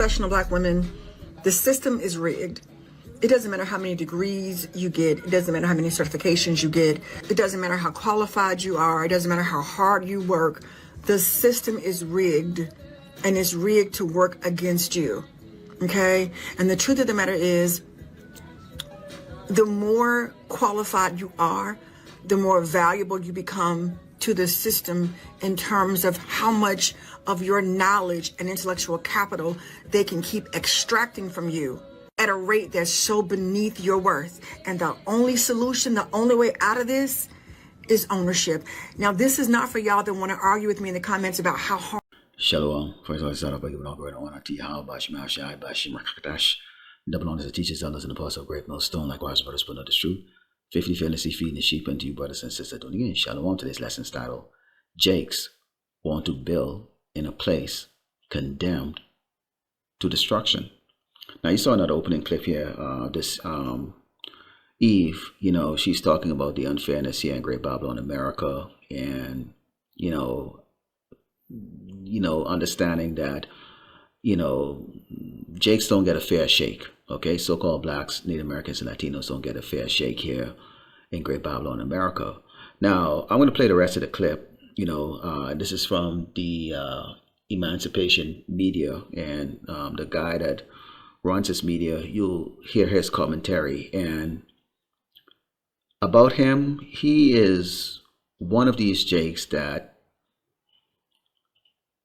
Professional black women, the system is rigged. It doesn't matter how many degrees you get. It doesn't matter how many certifications you get. It doesn't matter how qualified you are. It doesn't matter how hard you work. The system is rigged, and it's rigged to work against you. Okay? And the truth of the matter is, the more qualified you are, the more valuable you become to the system in terms of how much of your knowledge and intellectual capital they can keep extracting from you at a rate that's so beneath your worth. And the only solution, the only way out of this is ownership. Now, this is not for y'all that want to argue with me in the comments about how hard. Shalom. First of all, I start off by giving all glory and honor to Yahweh, Bashim Hashai, Bashim Rakatash. Double honors to teachers, elders, and apostles of Great Millstone, likewise, brothers, but not the truth. Faithfully, fearlessly feeding the sheep unto you, brothers and sisters. Doing again, Shalom. Today's lesson is titled, Jakes Want to Build in a Place Condemned to Destruction. Now, you saw another opening clip here. Eve, she's talking about the unfairness here in Great Babylon, America, and, understanding that, Jakes don't get a fair shake. Okay, so-called blacks, Native Americans, and Latinos don't get a fair shake here in Great Babylon, America. Now, I'm going to play the rest of the clip. This is from the Emancipation Media, and the guy that runs this media, you'll hear his commentary. And about him, he is one of these Jakes that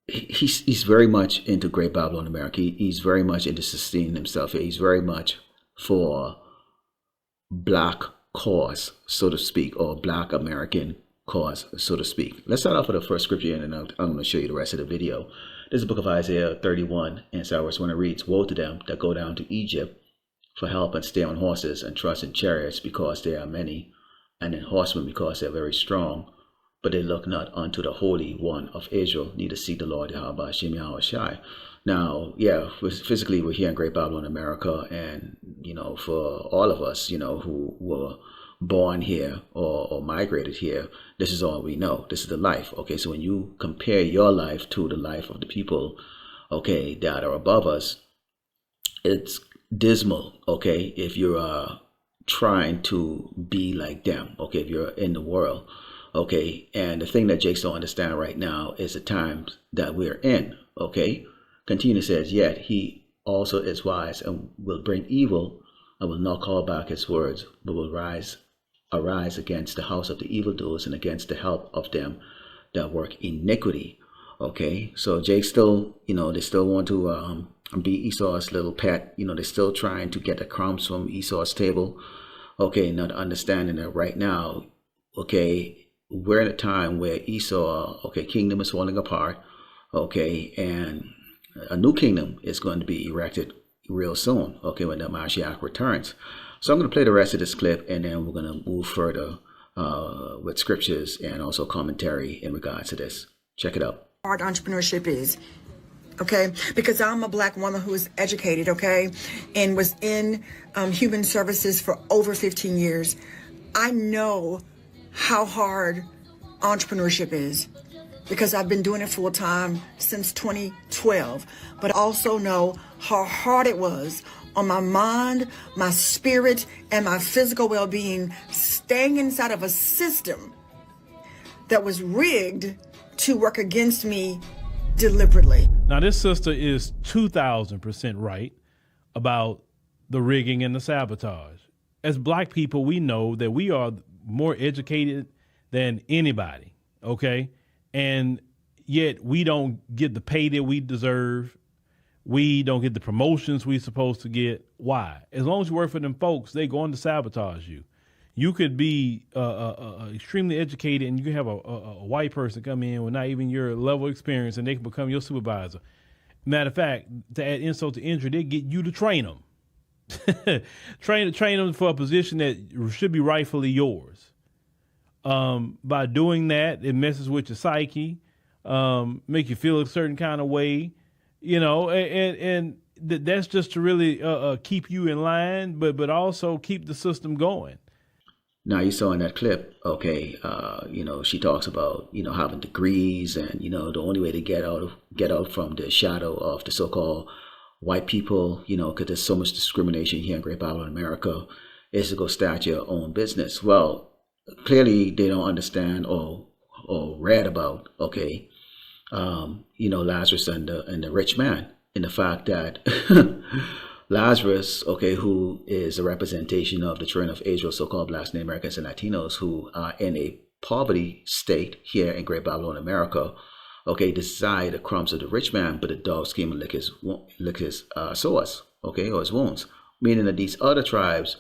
he's very much into Great Babylon, America. He's very much into sustaining himself. He's very much for black cause, so to speak, or black American cause, so to speak. Let's start off with the first scripture, and then I'm going to show you the rest of the video. This is the book of Isaiah 31, and so verse 1, it reads, Woe to them that go down to Egypt for help and stay on horses and trust in chariots because they are many, and in horsemen because they are very strong. But they look not unto the Holy One of Israel, neither see the Lord Yahweh Shem Yahweh Shai. Now, physically we're here in Great Babylon, America, and for all of us, who were born here or migrated here, this is all we know. This is the life. Okay, so when you compare your life to the life of the people, okay, that are above us, it's dismal. Okay, if you're trying to be like them. Okay, if you're in the world. Okay, and the thing that Jakes don't understand right now is the times that we're in. Okay, continue says, yet he also is wise and will bring evil and will not call back his words, but will arise against the house of the evildoers and against the help of them that work iniquity. Okay, so Jakes still, they still want to be Esau's little pet. They're still trying to get the crumbs from Esau's table. Okay, not understanding that right now, okay, we're in a time where Esau, kingdom is falling apart, and a new kingdom is going to be erected real soon, when the Mashiach returns. So I'm going to play the rest of this clip, and then we're going to move further with scriptures and also commentary in regards to this. Check it out. Hard entrepreneurship is, because I'm a black woman who is educated, and was in human services for over 15 years. I know how hard entrepreneurship is because I've been doing it full time since 2012, but I also know how hard it was on my mind, my spirit, and my physical well-being, staying inside of a system that was rigged to work against me deliberately. Now, this sister is 2,000% right about the rigging and the sabotage. As black people, we know that we are more educated than anybody, and yet we don't get the pay that we deserve. We don't get the promotions we're supposed to get. Why? As long as you work for them folks, they're going to sabotage you. You could be extremely educated, and you can have a white person come in with not even your level of experience, and they can become your supervisor. Matter of fact, to add insult to injury, they get you to train them. train them for a position that should be rightfully yours. By doing that, it messes with your psyche, make you feel a certain kind of way, and that's just to really keep you in line, but also keep the system going. Now, you saw in that clip, she talks about, having degrees and, the only way to get out from the shadow of the so-called white people, because there's so much discrimination here in Great Babylon, America, is to go start your own business. Well, clearly they don't understand or read about, Lazarus and the rich man, in the fact that Lazarus, who is a representation of the children of Israel, so-called Black Americans and Latinos, who are in a poverty state here in Great Babylon, America, desire the crumbs of the rich man, but the dogs came and lick his sores, or his wounds. Meaning that these other tribes,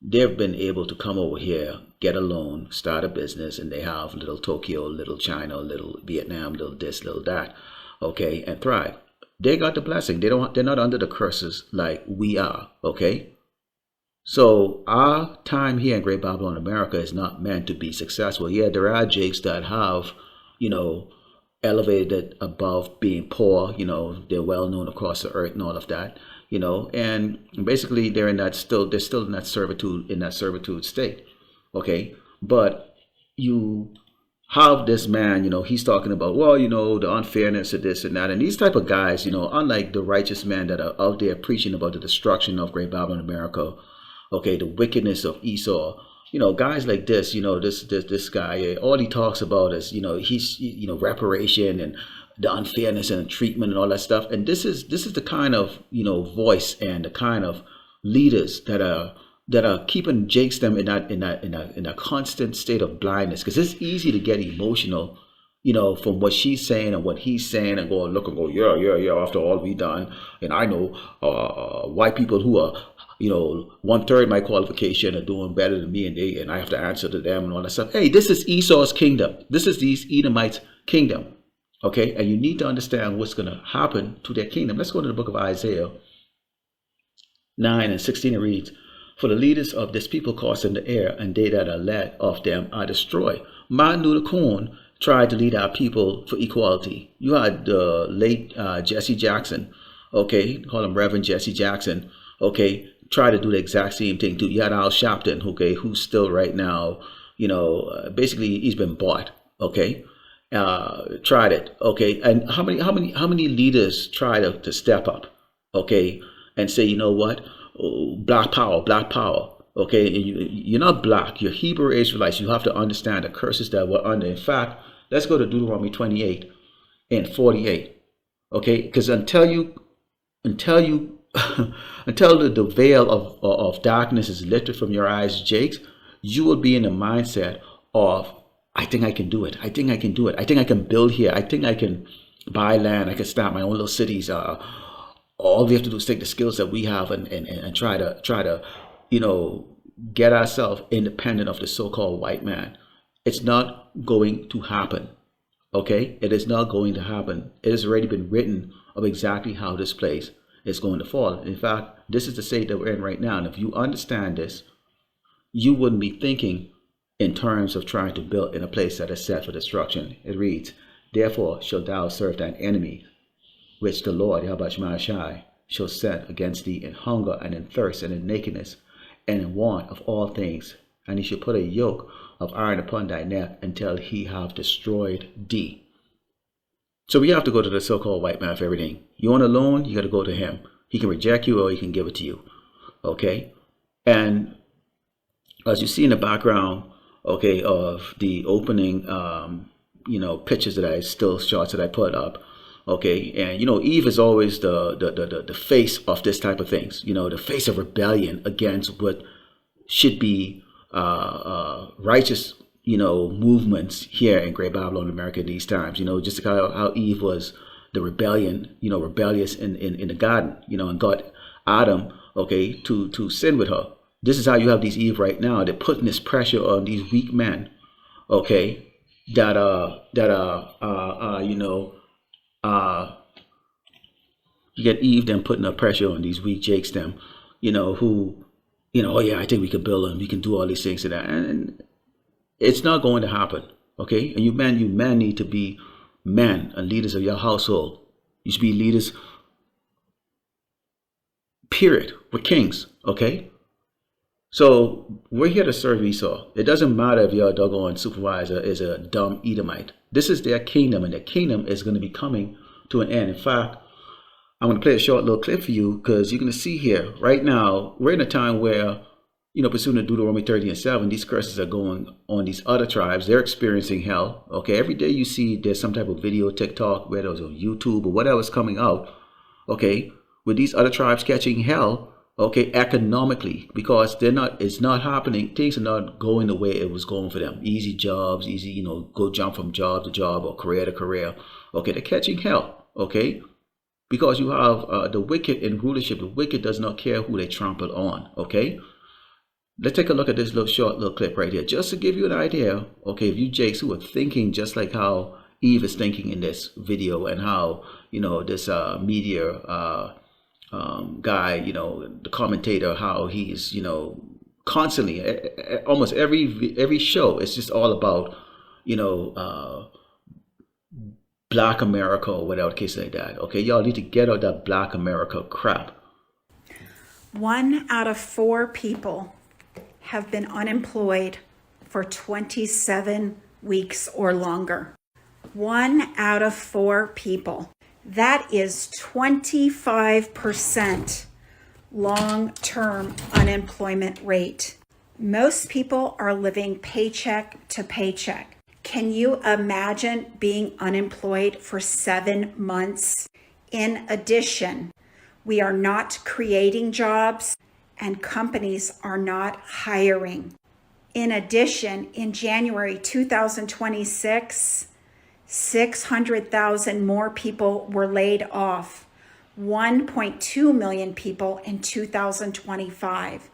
they've been able to come over here, get a loan, start a business, and they have little Tokyo, little China, little Vietnam, little this, little that, and thrive. They got the blessing. They're not under the curses like we are, So our time here in Great Babylon, America is not meant to be successful. Yeah, there are Jakes that have, elevated above being poor. They're well known across the earth and all of that. And basically they're still in that servitude state. But you have this man, he's talking about, the unfairness of this and that. And these type of guys, unlike the righteous men that are out there preaching about the destruction of Great Babylon, America, the wickedness of Esau, guys like this, this guy, all he talks about is, he's, reparation and the unfairness and the treatment and all that stuff. And this is the kind of, voice and the kind of leaders that are keeping Jakes them in a constant state of blindness, because it's easy to get emotional, from what she's saying and what he's saying, and go, yeah, after all we done. And I know white people who are, 1/3 my qualification are doing better than me, and I have to answer to them and all that stuff. Hey, this is Esau's kingdom. This is these Edomites' kingdom. And you need to understand what's going to happen to their kingdom. Let's go to the book of Isaiah 9 and 16. It reads, "For the leaders of this people cast in the air, and they that are led of them are destroyed. Manu the corn tried to lead our people for equality." You had the late Jesse Jackson, call him Reverend Jesse Jackson, try to do the exact same thing too. You had Al Sharpton, who's still right now, basically he's been bought, tried it, and how many leaders try to step up, and say, what, black power, and you're not black, you're Hebrew Israelites. You have to understand the curses that we're under. In fact, let's go to Deuteronomy 28 and 48, because until the veil of darkness is lifted from your eyes, Jakes, you will be in the mindset of, I think I can do it. I think I can do it. I think I can build here. I think I can buy land. I can start my own little cities. All we have to do is take the skills that we have and try to, get ourselves independent of the so-called white man. It's not going to happen. It is not going to happen. It has already been written of exactly how this place is going to fall. In fact, this is the state that we're in right now. And if you understand this, you wouldn't be thinking in terms of trying to build in a place that is set for destruction. It reads, "Therefore shalt thou serve thine enemy, which the Lord, Yahweh Shai, shall send against thee in hunger and in thirst and in nakedness and in want of all things. And he shall put a yoke of iron upon thy neck until he have destroyed thee." So we have to go to the so-called white man for everything. You want a loan, you got to go to him. He can reject you or he can give it to you. And as you see in the background, of the opening, pictures shots that I put up, and Eve is always the face of this type of things, the face of rebellion against what should be righteous, movements here in Great Babylon, America these times, just like how Eve was the rebellion, rebellious in the garden, and got Adam, to sin with her. This is how you have these Eve right now. They're putting this pressure on these weak men, that you get Eve then putting the pressure on these weak Jakes them, who, oh yeah, I think we can build them, we can do all these things to that, and it's not going to happen, And you men need to be men and leaders of your household. You should be leaders, period. We're kings, So we're here to serve Esau. It doesn't matter if your doggone supervisor is a dumb Edomite. This is their kingdom, and their kingdom is going to be coming to an end. In fact, I'm going to play a short little clip for you because you're going to see here right now, we're in a time where, pursuing the Deuteronomy 30 and 7, these curses are going on these other tribes. They're experiencing hell. Okay, every day you see there's some type of video, TikTok, whether it's on YouTube or whatever's coming out. Okay, with these other tribes catching hell, okay, economically, because it's not happening. Things are not going the way it was going for them. Easy jobs, easy, go jump from job to job or career to career. Okay, they're catching hell. Okay, because you have the wicked in rulership. The wicked does not care who they trample on. Okay. Let's take a look at this short little clip right here, just to give you an idea, okay, if you Jakes who are thinking just like how Eve is thinking in this video, and how, this media guy, the commentator, how he's, constantly, almost every show, it's just all about, Black America or whatever case like that. Okay, y'all need to get out that Black America crap. 1 out of 4 people have been unemployed for 27 weeks or longer. 1 out of 4 people. That is 25% long-term unemployment rate. Most people are living paycheck to paycheck. Can you imagine being unemployed for 7 months? In addition, we are not creating jobs, and companies are not hiring. In addition, in January 2026, 600,000 more people were laid off, 1.2 million people in 2025.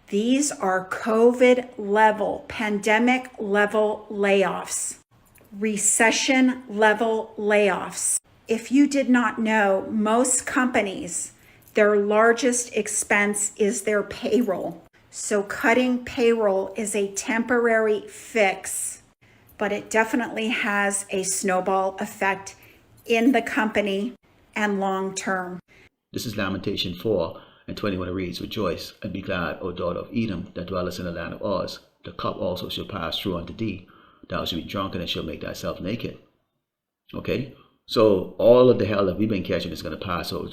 These are COVID level, pandemic level layoffs, recession level layoffs. If you did not know, most companies, their largest expense is their payroll. So cutting payroll is a temporary fix, but it definitely has a snowball effect in the company and long term. This is Lamentation 4 and 21. It reads, Rejoice and be glad, O daughter of Edom, that dwellest in the land of Uz. The cup also shall pass through unto thee. Thou shalt be drunken and shalt make thyself naked. Okay? So all of the hell that we've been catching is going to pass over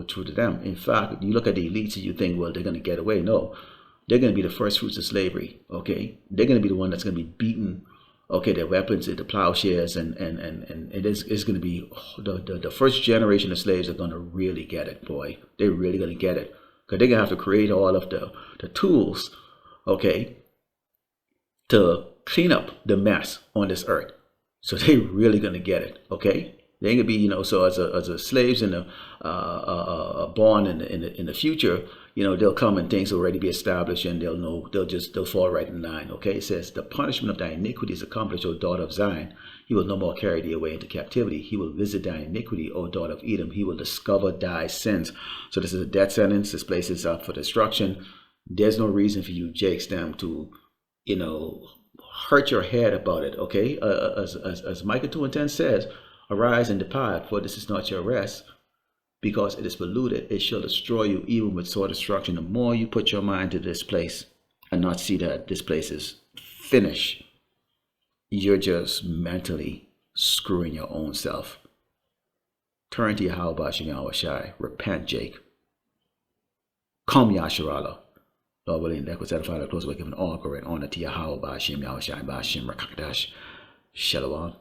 through to them. In fact, you look at the elites and you think, well, they're going to get away. No, they're going to be the first fruits of slavery. Okay, they're going to be the one that's going to be beaten. Okay, their weapons into plowshares, and it's going to be the first generation of slaves are going to really get it, boy. They're really going to get it because they're going to have to create all of the tools, okay, to clean up the mess on this earth. So they're really going to get it, okay. They ain't gonna be, so as a slaves in the born in the future, they'll come and things will already be established, and they'll know, they'll fall right in line. Okay, it says, the punishment of thy iniquity is accomplished, O daughter of Zion. He will no more carry thee away into captivity. He will visit thy iniquity, O daughter of Edom. He will discover thy sins. So this is a death sentence. This place is up for destruction. There's no reason for you, Jakes, them to, hurt your head about it. Okay, as Micah 2:10 says, arise and depart, for this is not your rest, because it is polluted. It shall destroy you, even with sore destruction. The more you put your mind to this place and not see that this place is finished, you're just mentally screwing your own self. Turn to Yahweh Bashim Yahweh Shai. Repent, Jake. Come, Yasharallah. Lord willing, that was edified, close by giving all glory and honor to Yahweh Bashim Yahweh Shai Bashim Rakakdash. Shalom.